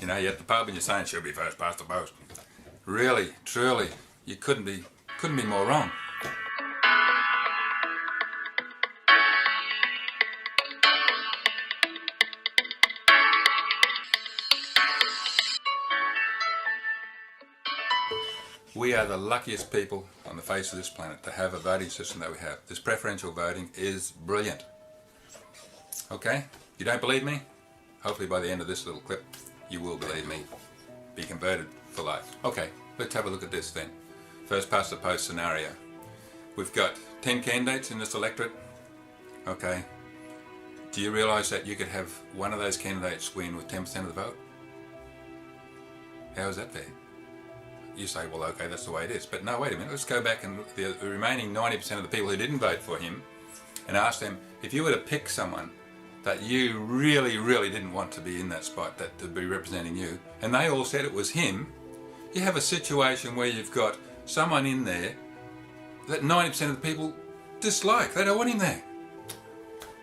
You know, you're at the pub and you're saying she'll be first past the post. Really, truly, you couldn't be more wrong. We are the luckiest people on the face of this planet to have a voting system that we have. This preferential voting is brilliant. Okay? You don't believe me? Hopefully by the end of this little clip, you will believe me. Be converted for life. Okay, let's have a look at this then. First past the post scenario. We've got 10 candidates in this electorate. Okay. Do you realise that you could have one of those candidates win with 10% of the vote? How is that fair? You say, well, okay, that's the way it is. But no, wait a minute, let's go back and look at the remaining 90% of the people who didn't vote for him and ask them, if you were to pick someone that you really, really didn't want to be in that spot, that to be representing you, and they all said it was him, you have a situation where you've got someone in there that 90% of the people dislike. They don't want him there.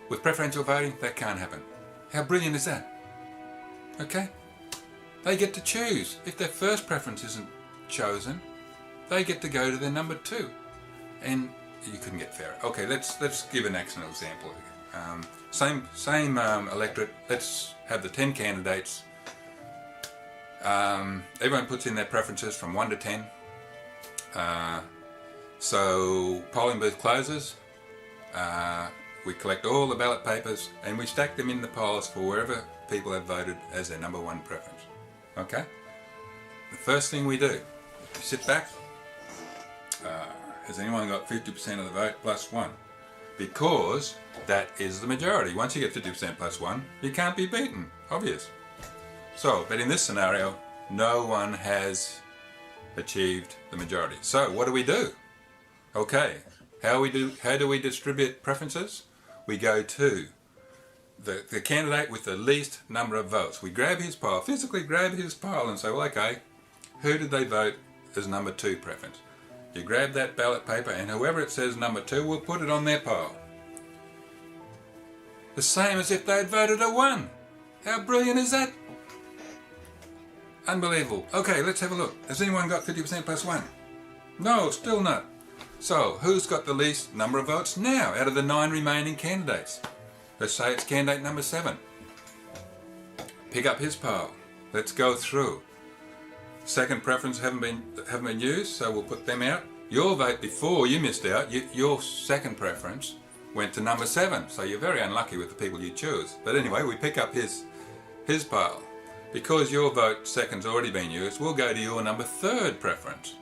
With preferential voting, that can't happen. How brilliant is that? Okay? They get to choose. If their first preference isn't chosen, they get to go to their number 2, and you couldn't get fairer. Okay, let's give an excellent example. Same electorate. Let's have the 10 candidates. Everyone puts in their preferences from 1 to 10. So polling booth closes. We collect all the ballot papers and we stack them in the piles for wherever people have voted as their number 1 preference. Okay. The first thing we do. You sit back. Has anyone got 50% of the vote plus 1? Because that is the majority. Once you get 50% plus 1, you can't be beaten. Obvious. So, but in this scenario, no one has achieved the majority. So, what do? Okay, how do we distribute preferences? We go to the candidate with the least number of votes. We grab his pile, physically grab his pile and say, well, okay, who did they vote as number 2 preference? You grab that ballot paper and whoever it says number 2, we'll put it on their pile. The same as if they'd voted a 1. How brilliant is that? Unbelievable. Okay, let's have a look. Has anyone got 50% plus 1? No, still not. So, who's got the least number of votes now out of the 9 remaining candidates? Let's say it's candidate number 7. Pick up his pile. Let's go through. Second preference haven't been used, so we'll put them out. Your vote before you missed out, your second preference went to number 7, so you're very unlucky with the people you choose. But anyway, we pick up his pile. Because your vote second's already been used, we'll go to your number 3rd preference.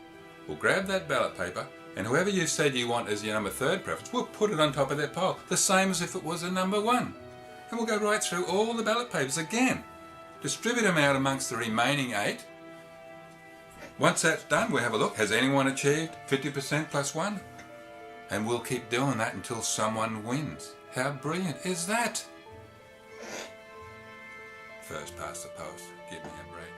We'll grab that ballot paper, and whoever you said you want as your number 3rd preference, we'll put it on top of their pile, the same as if it was a number 1. And we'll go right through all the ballot papers again. Distribute them out amongst the remaining 8. Once that's done, we'll have a look. Has anyone achieved 50% plus 1? And we'll keep doing that until someone wins. How brilliant is that? First past the post. Give me a break.